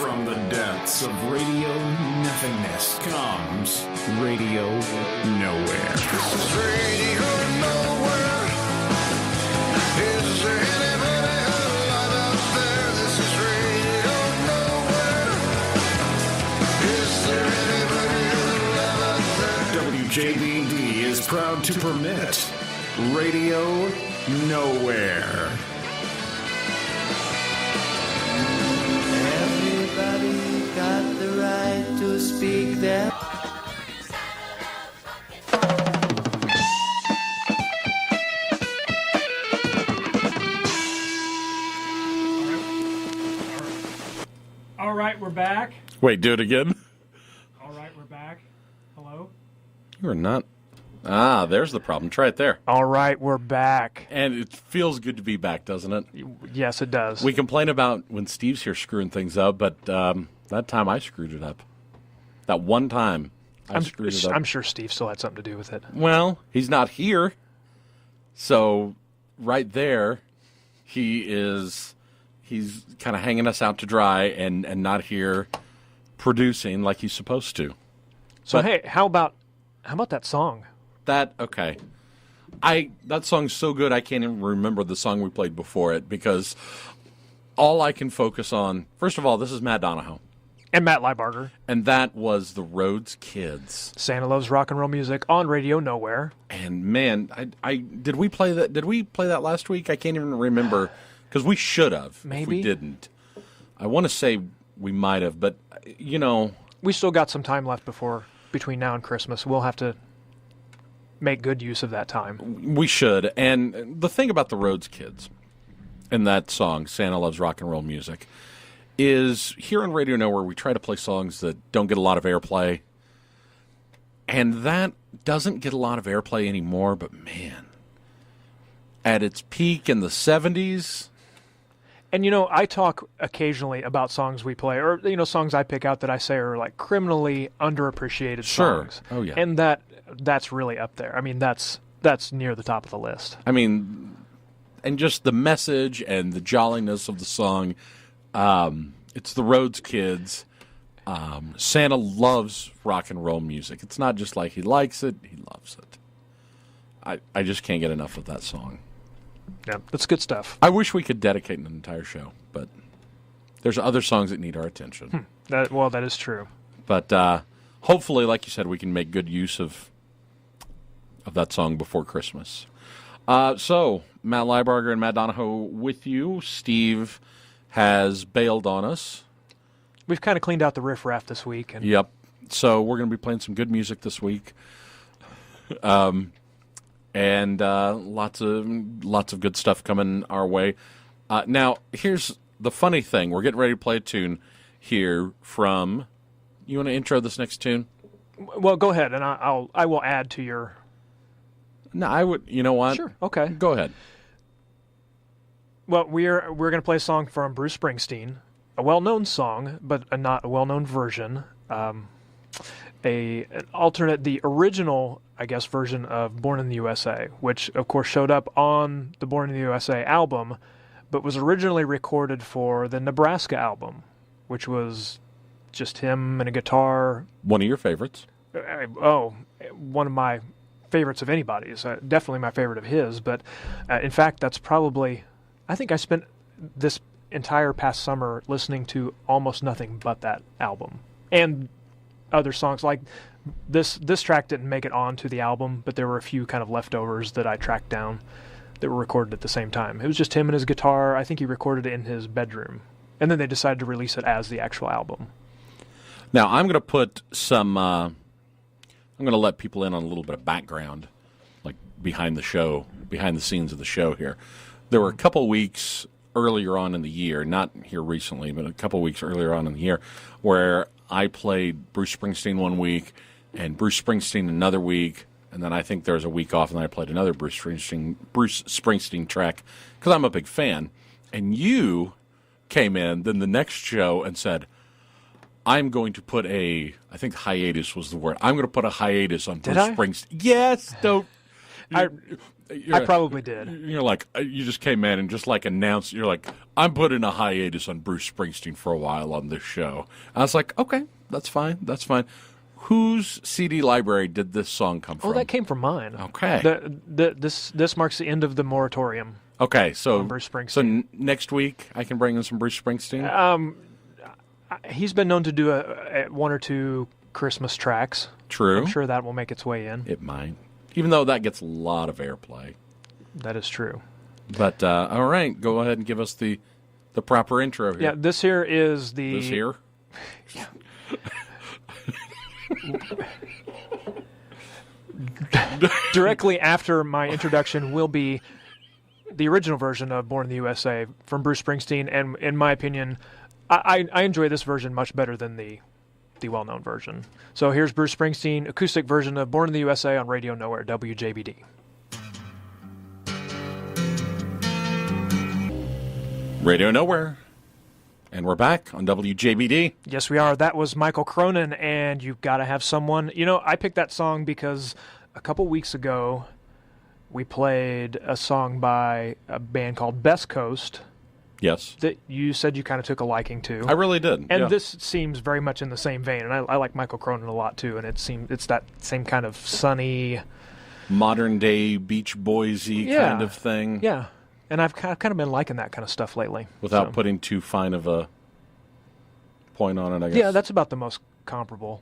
From the depths of radio nothingness comes Radio Nowhere. This is Radio Nowhere. Is there anybody alive out there? This is Radio Nowhere. Is there anybody alive out there? WJBD is proud to permit Radio Nowhere. Everybody got the right to speak their... All right, we're back. Wait, do it again? All right, we're back. Hello? You are not. Ah, there's the problem. Try it there. All right, we're back. And it feels good to be back, doesn't it? Yes, it does. We complain about when Steve's here screwing things up, but that time I screwed it up. That one time I screwed it up. I'm sure Steve still had something to do with it. Well, he's not here. So right there, he's kind of hanging us out to dry and not here producing like he's supposed to. So, But- hey, how about that song? Okay. That song's so good I can't even remember the song we played before it because all I can focus on, first of all, this is Matt Donahoe. And Matt Liebarger. And that was the Rhodes Kids. Santa Loves Rock and Roll Music on Radio Nowhere. And man, did we play that? Did we play that last week? I can't even remember because we should have. Maybe. If we didn't. I want to say we might have, but you know, We still got some time left between now and Christmas. We'll have to make good use of that time. we should. And the thing about the Rhodes Kids and that song, Santa Loves Rock and Roll Music, is here on Radio Nowhere we try to play songs that don't get a lot of airplay. And that doesn't get a lot of airplay anymore, but man, at its peak in the 70s... And, I talk occasionally about songs we play, or, songs I pick out that I say are, like, criminally underappreciated Sure. songs. Oh, yeah. And that's really up there. I mean, that's near the top of the list. I mean, and just the message and the jolliness of the song. It's the Rhodes Kids. Santa loves rock and roll music. It's not just like he likes it, he loves it. I just can't get enough of that song. Yeah, that's good stuff. I wish we could dedicate an entire show, but there's other songs that need our attention. That is true. But hopefully, like you said, we can make good use of that song before Christmas. So, Matt Liebarger and Matt Donahoe with you. Steve has bailed on us. We've kind of cleaned out the riffraff this week. And Yep. So we're going to be playing some good music this week. And lots of good stuff coming our way. Now, here's the funny thing. We're getting ready to play a tune here from... You want to intro this next tune? Well, go ahead, and I will add to your... No, I would... You know what? Sure, okay. Go ahead. Well, we're going to play a song from Bruce Springsteen, a well-known song, but not a well-known version. An alternate, the original, I guess, version of Born in the USA, which, of course, showed up on the Born in the USA album, but was originally recorded for the Nebraska album, which was just him and a guitar. One of your favorites. One of my favorites of anybody's. Definitely my favorite of his, but in fact, that's probably... I think I spent this entire past summer listening to almost nothing but that album. And other songs like this track didn't make it onto the album, but there were a few kind of leftovers that I tracked down that were recorded at the same time. It was just him and his guitar. I think he recorded it in his bedroom. And then they decided to release it as the actual album. Now, I'm going to put some... I'm going to let people in on a little bit of background, like behind the scenes of the show here. There were a couple weeks earlier on in the year, not here recently, but a couple weeks earlier on in the year, where I played Bruce Springsteen one week and Bruce Springsteen another week, and then I think there was a week off, and then I played another Bruce Springsteen track because I'm a big fan. And you came in then the next show and said, I'm going to put I think hiatus was the word. I'm going to put a hiatus on Bruce Springsteen. Yes, don't. I probably did. You're like, you just came in and just like announced, you're like, I'm putting a hiatus on Bruce Springsteen for a while on this show. I was like, okay, that's fine. Whose CD library did this song come from? Oh, that came from mine. Okay. This marks the end of the moratorium. Okay, so on Bruce Springsteen. Next week I can bring in some Bruce Springsteen? He's been known to do one or two Christmas tracks. True. I'm sure that will make its way in. It might. Even though that gets a lot of airplay. That is true. But, all right, go ahead and give us the proper intro here. Yeah, this here is the... This here? Directly after my introduction will be the original version of Born in the USA from Bruce Springsteen, and in my opinion, I enjoy this version much better than the well-known version. So here's Bruce Springsteen, acoustic version of Born in the USA on Radio Nowhere, WJBD. Radio Nowhere. And we're back on WJBD. Yes, we are. That was Michael Cronin, and You've Gotta Have Someone. You know, I picked that song because a couple weeks ago, we played a song by a band called Best Coast. Yes. That you said you kind of took a liking to. I really did. And yeah. this seems very much in the same vein, and I like Michael Cronin a lot too, and it's that same kind of sunny... modern-day Beach Boys-y kind of thing. Yeah, and I've kind of been liking that kind of stuff lately. Without putting too fine of a point on it, I guess. Yeah, that's about the most comparable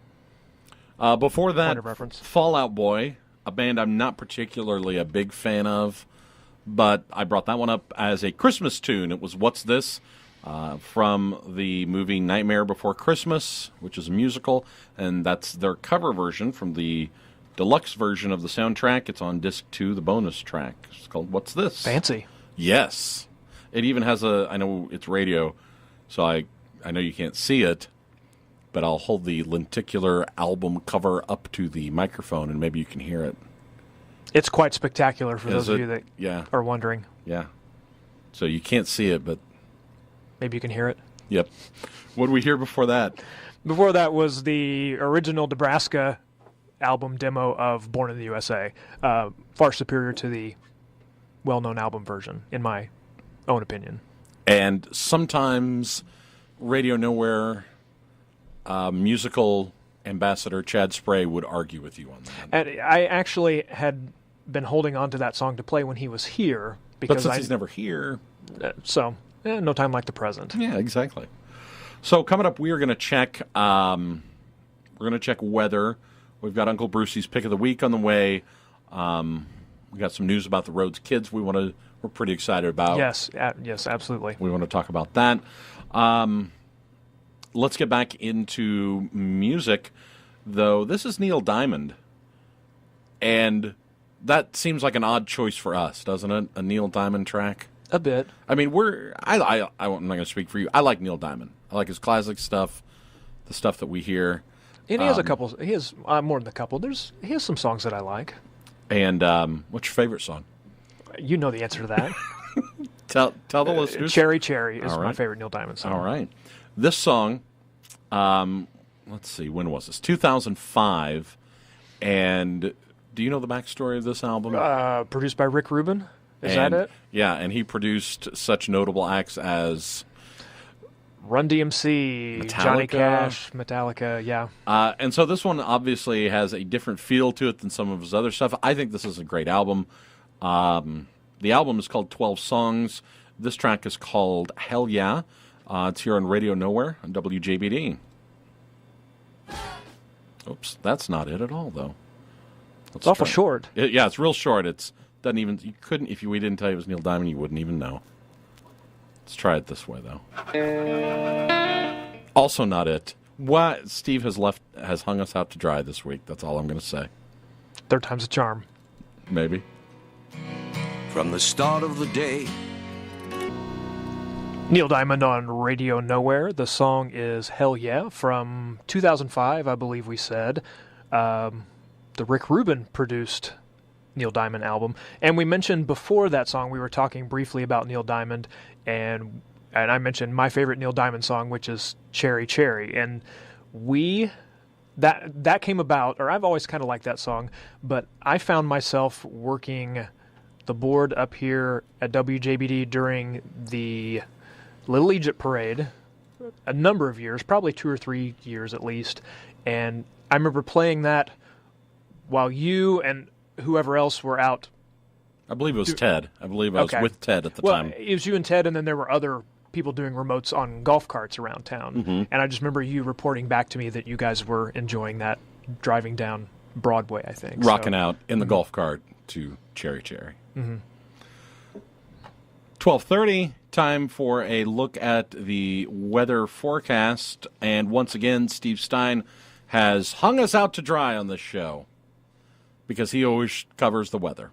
before that, point of reference. Fall Out Boy, a band I'm not particularly a big fan of, but I brought that one up as a Christmas tune. It was What's This? From the movie Nightmare Before Christmas, which is a musical, and that's their cover version from the deluxe version of the soundtrack. It's on disc 2, the bonus track. It's called What's This? Fancy. Yes. It even has I know it's radio, so I know you can't see it, but I'll hold the lenticular album cover up to the microphone and maybe you can hear it. It's quite spectacular for those of you that are wondering. Yeah. So you can't see it, but... maybe you can hear it. Yep. What did we hear before that? Before that was the original Nebraska album demo of Born in the USA. Far superior to the well-known album version, in my own opinion. And sometimes Radio Nowhere musical ambassador Chad Spray would argue with you on that. And I actually had been holding on to that song to play when he was here. Because but since he's never here... no time like the present. Yeah, exactly. So coming up, we are going to check... we're going to check weather. We've got Uncle Brucey's Pick of the Week on the way. We got some news about the Rhodes Kids we're pretty excited about. Yes, absolutely. We want to talk about that. Let's get back into music, though. This is Neil Diamond, and that seems like an odd choice for us, doesn't it? A Neil Diamond track? A bit. I mean, I'm not going to speak for you. I like Neil Diamond. I like his classic stuff, the stuff that we hear. And he has a couple. He has more than a couple. He has some songs that I like. And what's your favorite song? You know the answer to that. Tell the listeners. Cherry Cherry is my favorite Neil Diamond song. All right. This song, let's see, when was this? 2005. And do you know the backstory of this album? Produced by Rick Rubin. Is that it? Yeah, and he produced such notable acts as Run DMC, Metallica. Johnny Cash, Metallica, yeah. And so this one obviously has a different feel to it than some of his other stuff. I think this is a great album. The album is called 12 Songs. This track is called Hell Yeah. It's here on Radio Nowhere on WJBD. Oops, that's not it at all, though. It's awful short. Yeah, it's real short. Doesn't even, you couldn't, if we didn't tell you it was Neil Diamond, you wouldn't even know. Let's try it this way, though. Also not it. What Steve has hung us out to dry this week. That's all I'm going to say. Third time's a charm. Maybe. From the start of the day. Neil Diamond on Radio Nowhere. The song is Hell Yeah from 2005, I believe we said. The Rick Rubin produced Neil Diamond album. And we mentioned before that song, we were talking briefly about Neil Diamond, and I mentioned my favorite Neil Diamond song, which is Cherry Cherry. And that came about, or I've always kind of liked that song, but I found myself working the board up here at WJBD during the Little Egypt Parade a number of years, probably 2 or 3 years at least. And I remember playing that while you and whoever else were out. I believe it was Ted. I believe I was with Ted at the time. It was you and Ted, and then there were other people doing remotes on golf carts around town. Mm-hmm. And I just remember you reporting back to me that you guys were enjoying that driving down Broadway, I think. Rocking out in the golf cart to Cherry Cherry. Mm-hmm. 12:30, time for a look at the weather forecast. And once again, Steve Stein has hung us out to dry on this show because he always covers the weather.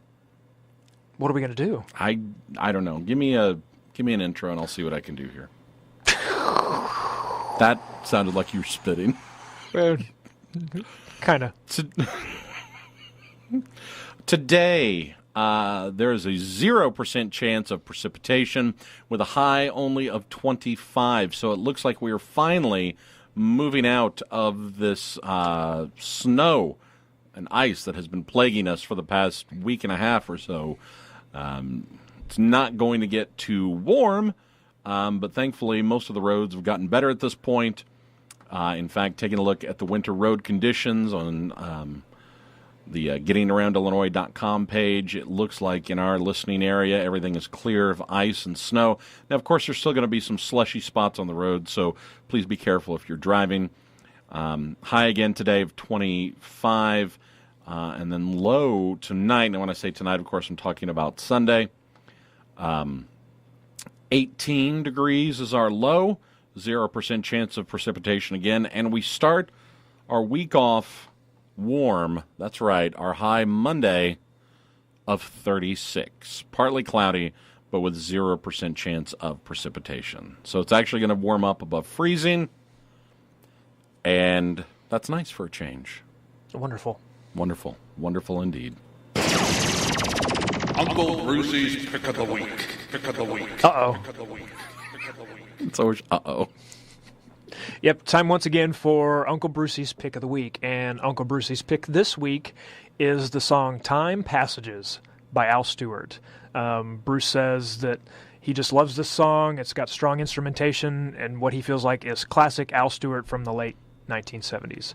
What are we going to do? I don't know. Give me an intro and I'll see what I can do here. That sounded like you were spitting. Kind of. Today, there is a 0% chance of precipitation with a high only of 25. So it looks like we are finally moving out of this snow and ice that has been plaguing us for the past week and a half or so. It's not going to get too warm, but thankfully most of the roads have gotten better at this point. In fact, taking a look at the winter road conditions on the gettingaroundillinois.com page, it looks like in our listening area everything is clear of ice and snow. Now, of course, there's still going to be some slushy spots on the road, so please be careful if you're driving. High again today of 25, and then low tonight. And when I say tonight, of course, I'm talking about Sunday. 18 degrees is our low, 0% chance of precipitation again, and we start our week off warm. That's right, our high Monday of 36. Partly cloudy, but with 0% chance of precipitation. So it's actually going to warm up above freezing, and that's nice for a change. Wonderful. Wonderful. Wonderful indeed. Uncle Brucey's Pick of the Week. Pick of the Week. Uh-oh. Pick of the Week. Pick of the Week. It's always uh-oh. Yep, time once again for Uncle Brucey's Pick of the Week. And Uncle Brucey's pick this week is the song Time Passages by Al Stewart. Bruce says that he just loves this song. It's got strong instrumentation and what he feels like is classic Al Stewart from the late 1970s.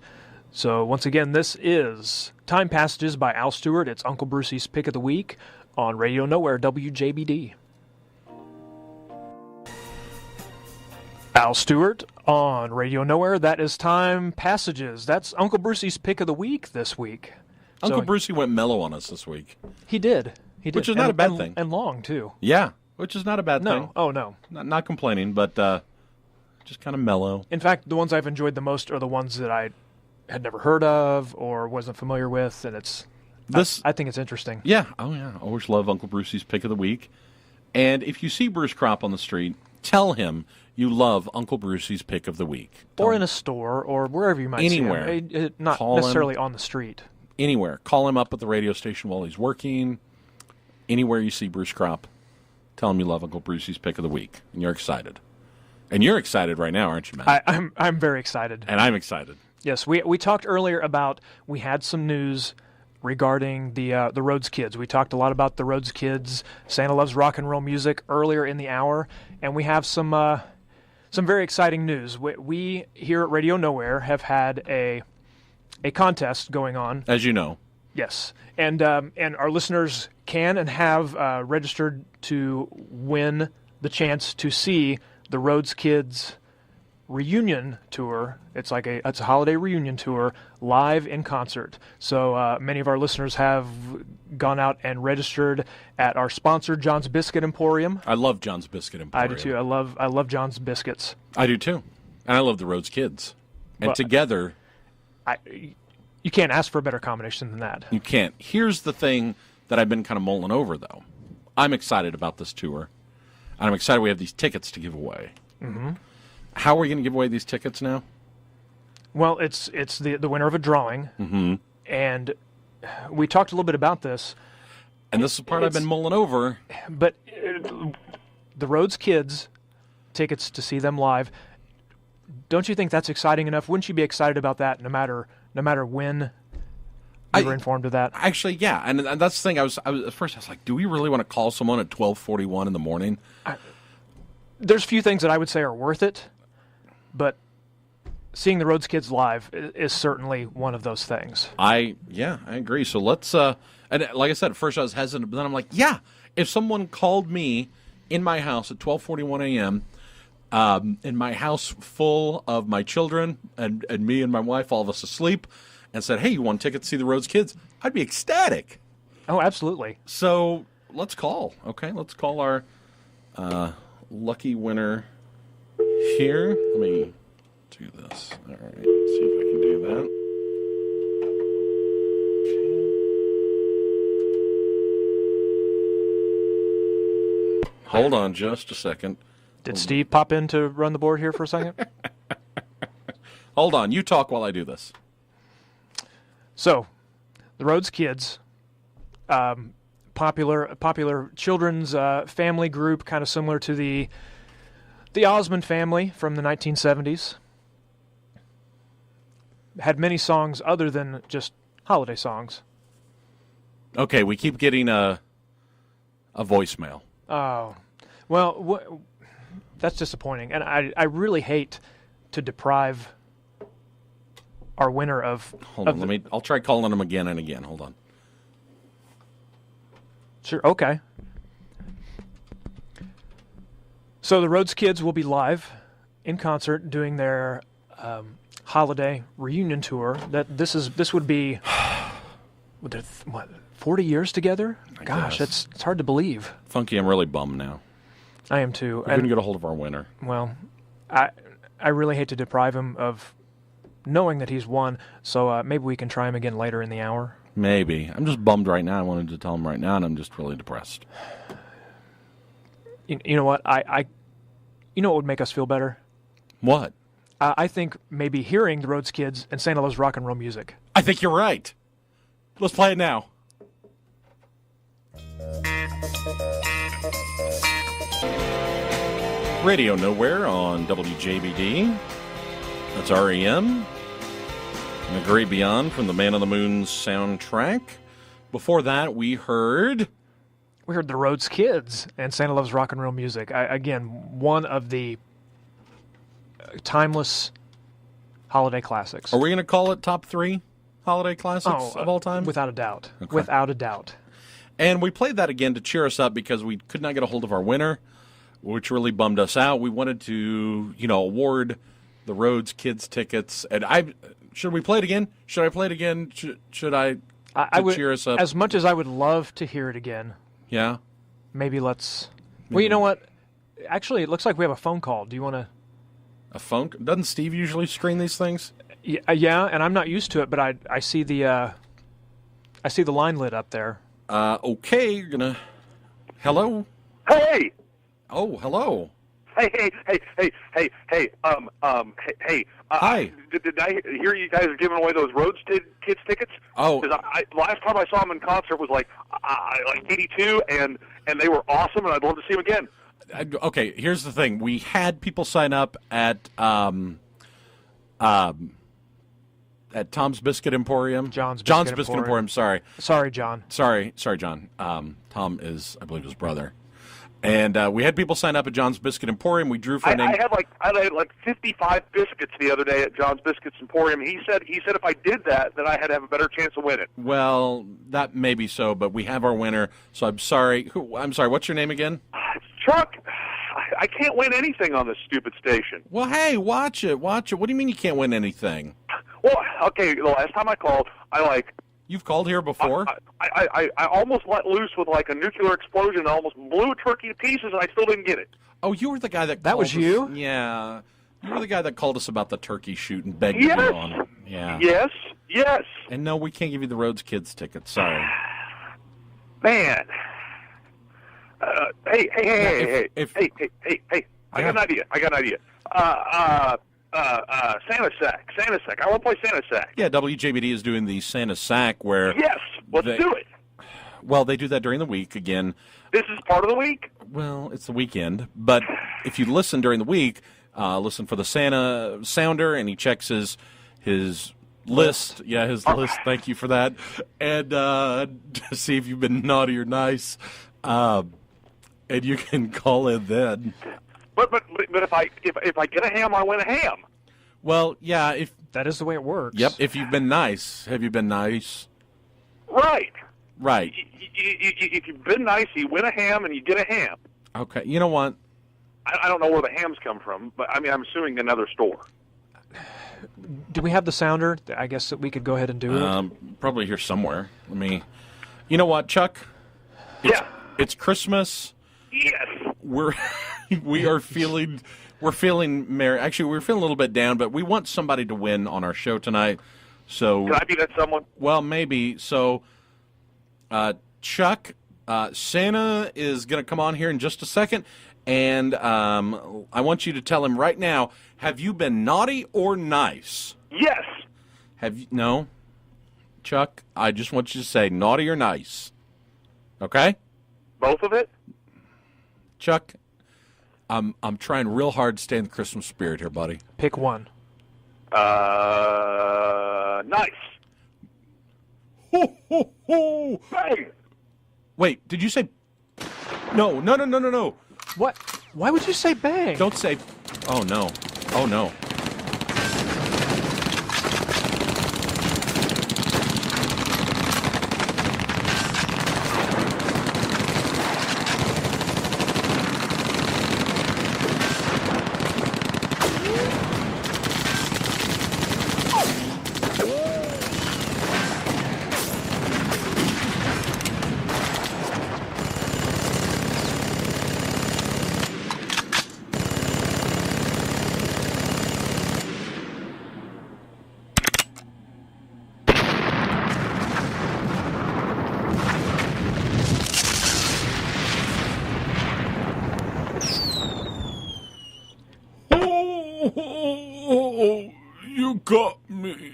So once again, this is Time Passages by Al Stewart. It's Uncle Brucey's Pick of the Week on Radio Nowhere, WJBD. Al Stewart on Radio Nowhere. That is Time Passages. That's Uncle Brucey's Pick of the Week this week. Uncle Brucey went mellow on us this week. He did. He did. Which is not a bad thing. And long, too. Yeah, which is not a bad thing. No. Oh, no. Not complaining, but just kind of mellow. In fact, the ones I've enjoyed the most are the ones that I had never heard of or wasn't familiar with, and it's I think it's interesting. Yeah. Oh, yeah. I always love Uncle Brucey's Pick of the Week. And if you see Bruce Kropp on the street, tell him you love Uncle Brucey's Pick of the Week. Or in a store, or wherever you might anywhere. See him. Not necessarily on the street. Anywhere. Call him up at the radio station while he's working. Anywhere you see Bruce Kropp, tell him you love Uncle Brucey's Pick of the Week, and you're excited. And you're excited right now, aren't you, Matt? I'm very excited. And I'm excited. Yes, we talked earlier about we had some news regarding the Rhodes Kids. We talked a lot about the Rhodes Kids. Santa Loves Rock and Roll Music earlier in the hour, and we have some very exciting news. We here at Radio Nowhere have had a contest going on, as you know. Yes, and our listeners can and have registered to win the chance to see the Rhodes Kids reunion tour. It's a holiday reunion tour live in concert. So many of our listeners have gone out and registered at our sponsor, John's Biscuit Emporium. I love John's Biscuit Emporium. I do too. I love John's Biscuits. I do too, and I love the Rhodes Kids. And Well, together, you can't ask for a better combination than that. you can't. Here's the thing that I've been kind of mulling over, though. I'm excited about this tour, and I'm excited we have these tickets to give away. Mm-hmm. How are we going to give away these tickets now? Well, it's the winner of a drawing, Mm-hmm. and we talked a little bit about this. And this is the part I've been mulling over. But the Rhodes Kids, tickets to see them live, don't you think that's exciting enough? Wouldn't you be excited about that no matter when You were informed of that? Actually, yeah, and that's the thing. I was at first I was like, do we really want to call someone at 12:41 in the morning? There's a few things that I would say are worth it, but seeing the Rhodes Kids live is certainly one of those things. I agree. So let's and like I said, at first I was hesitant, but then I'm like, yeah, if someone called me in my house at 12:41 a.m. In my house full of my children and me and my wife, all of us asleep, and said, hey, you want tickets to see the Rhodes Kids? I'd be ecstatic. Oh, absolutely. So let's call. Okay, let's call our lucky winner here. Let me do this. All right, see if I can do that. Okay. Hold on just a second. Did Steve pop in to run the board here for a second? Hold on. You talk while I do this. So, the Rhodes Kids, popular children's family group, kind of similar to the Osmond family from the 1970s. Had many songs other than just holiday songs. Okay, we keep getting a voicemail. Oh, well, that's disappointing, and I really hate to deprive our winner of. Hold on, I'll try calling him again and again. Hold on. Sure. Okay. So the Rhodes Kids will be live in concert doing their holiday reunion tour. This would be what 40 years together? Gosh, it's hard to believe. Funky, I'm really bummed now. I am too. We couldn't get a hold of our winner. Well, I really hate to deprive him of knowing that he's won. So maybe we can try him again later in the hour. Maybe. I'm just bummed right now. I wanted to tell him right now, and I'm just really depressed. You know what? You know what would make us feel better? What? I think maybe hearing the Rhodes Kids and Santa Loves Rock and Roll Music. I think you're right. Let's play it now. Radio Nowhere on WJBD. That's REM. And The Great Beyond from the Man on the Moon soundtrack. Before that, we heard the Rhodes Kids and Santa Loves Rock and Roll Music. Again, one of the timeless holiday classics. Are we going to call it top 3 holiday classics of all time? Without a doubt. Okay. Without a doubt. And we played that again to cheer us up because we could not get a hold of our winner, which really bummed us out. We wanted to, award the Rhodes Kids tickets. And should we play it again? Should I play it again? Should I would, cheer us up? As much as I would love to hear it again. Yeah? Maybe let's... Well, you know what? Actually, it looks like we have a phone call. Do you want to... A phone? Doesn't Steve usually screen these things? Yeah, and I'm not used to it, but I see the line lit up there. Okay, you're gonna. Hello. Hey. Oh, hello. Hey. Hi. Did I hear you guys are giving away those Rhodes Kids tickets? Oh. Because last time I saw them in concert was like '82, and they were awesome, and I'd love to see them again. Okay, here's the thing. We had people sign up at Tom's Biscuit Emporium. John's Biscuit Emporium. Sorry, John. Sorry, John. Tom is, I believe, his brother. And we had people sign up at John's Biscuit Emporium. We drew for a name. I had like 55 biscuits the other day at John's Biscuits Emporium. He said if I did that, then I had to have a better chance of winning. Well, that may be so, but we have our winner. So I'm sorry. I'm sorry. What's your name again? Chuck. I can't win anything on this stupid station. Well, hey, watch it. What do you mean you can't win anything? Well, okay, the last time I called, You've called here before? I almost let loose with like a nuclear explosion and almost blew a turkey to pieces, and I still didn't get it. Oh, you were the guy that was us. you? Yeah. You were the guy that called us about the turkey shoot and begged to be on. Yeah. Yes. And no, we can't give you the Rhodes Kids tickets. Sorry. Man. Hey. I got an idea. Santa Sack. I want to play Santa Sack. Yeah, WJBD is doing the Santa Sack where... Yes, let's do it. Well, they do that during the week again. This is part of the week? Well, it's the weekend. But if you listen during the week, listen for the Santa sounder, and he checks his list. Yeah, his list. Thank you for that. And to see if you've been naughty or nice. And you can call in then. But if I get a ham, I win a ham. Well, yeah. If that is the way it works. Yep. If you've been nice, have you been nice? Right. Right. If you've been nice, you win a ham and you get a ham. Okay. You know what? I don't know where the hams come from, but I mean, I'm assuming another store. Do we have the sounder? I guess that we could go ahead and do it. Probably here somewhere. Let me. You know what, Chuck? It's Christmas. Yes. We're feeling merry. Actually, we're feeling a little bit down, but we want somebody to win on our show tonight. So can I be that someone? Well, maybe. So, Chuck, Santa is going to come on here in just a second, and I want you to tell him right now: have you been naughty or nice? Yes. Have you? No, Chuck. I just want you to say naughty or nice. Okay. Both of it. Chuck, I'm trying real hard to stay in the Christmas spirit here, buddy. Pick one. Nice. Ho, ho, ho. Bang. Wait, did you say... No. What? Why would you say bang? Don't say... Oh, no. Oh, no. Oh, you got me.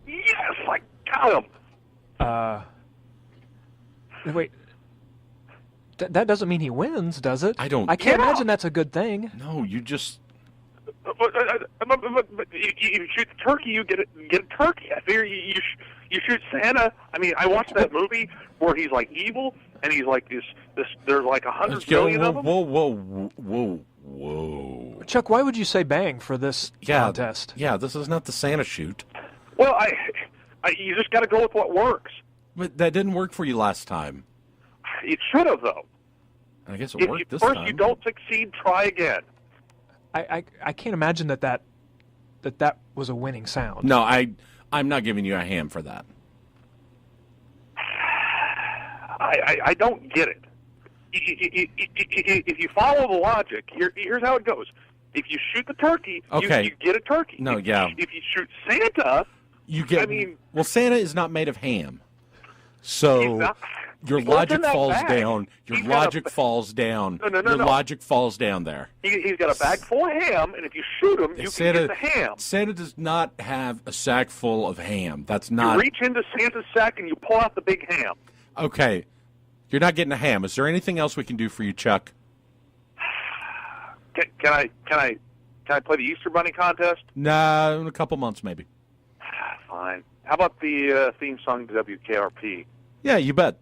Yes, I got him. Wait. That doesn't mean he wins, does it? I don't... I can't imagine that's a good thing. No, you just... But you shoot the turkey, you get a turkey. I figure you shoot Santa. I mean, I watched that movie where he's like evil, and he's like this. There's like 100 billion of them. Whoa. Chuck, why would you say bang for this contest? Yeah, this is not the Santa shoot. Well, you just got to go with what works. But that didn't work for you last time. It should have, though. I guess it worked this time. time. First, you don't succeed, try again. I can't imagine that was a winning sound. No, I'm not giving you a ham for that. I don't get it. If you follow the logic, here's how it goes. If you shoot the turkey, okay. you get a turkey. No, if you shoot Santa, you get. I mean, well, Santa is not made of ham, so your logic falls down. Your logic falls down. No. Your logic falls down there. He's got a bag full of ham, and if you shoot him, you can get the ham. Santa does not have a sack full of ham. That's not. You reach into Santa's sack and you pull out the big ham. Okay. You're not getting a ham. Is there anything else we can do for you, Chuck? Can I play the Easter Bunny contest? Nah, in a couple months maybe. Fine. How about the theme song to WKRP? Yeah, you bet.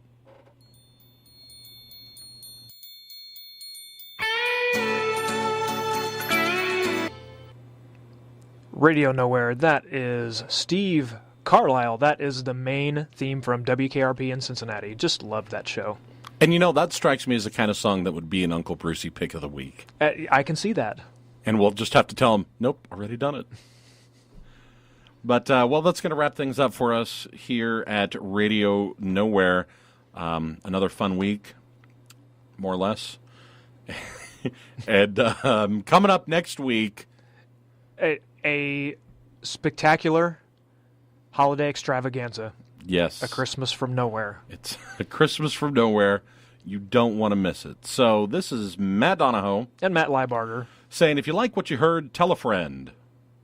Radio Nowhere. That is Steve Carlisle. That is the main theme from WKRP in Cincinnati. Just love that show. And you know, that strikes me as the kind of song that would be an Uncle Brucey pick of the week. I can see that. And we'll just have to tell him, nope, already done it. But, well, that's going to wrap things up for us here at Radio Nowhere. Another fun week, more or less. And coming up next week... A spectacular holiday extravaganza. Yes. A Christmas from nowhere. It's a Christmas from nowhere. You don't want to miss it. So this is Matt Donahoe. And Matt Leibarger. Saying, if you like what you heard, tell a friend.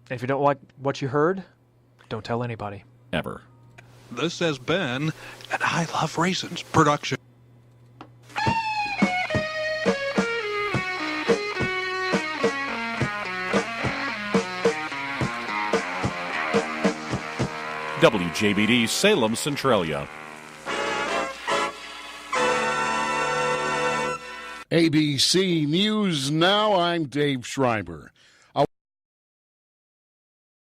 And if you don't like what you heard, don't tell anybody. Ever. This has been an I Love Raisins production. WJBD Salem Centralia. ABC News Now, I'm Dave Schreiber.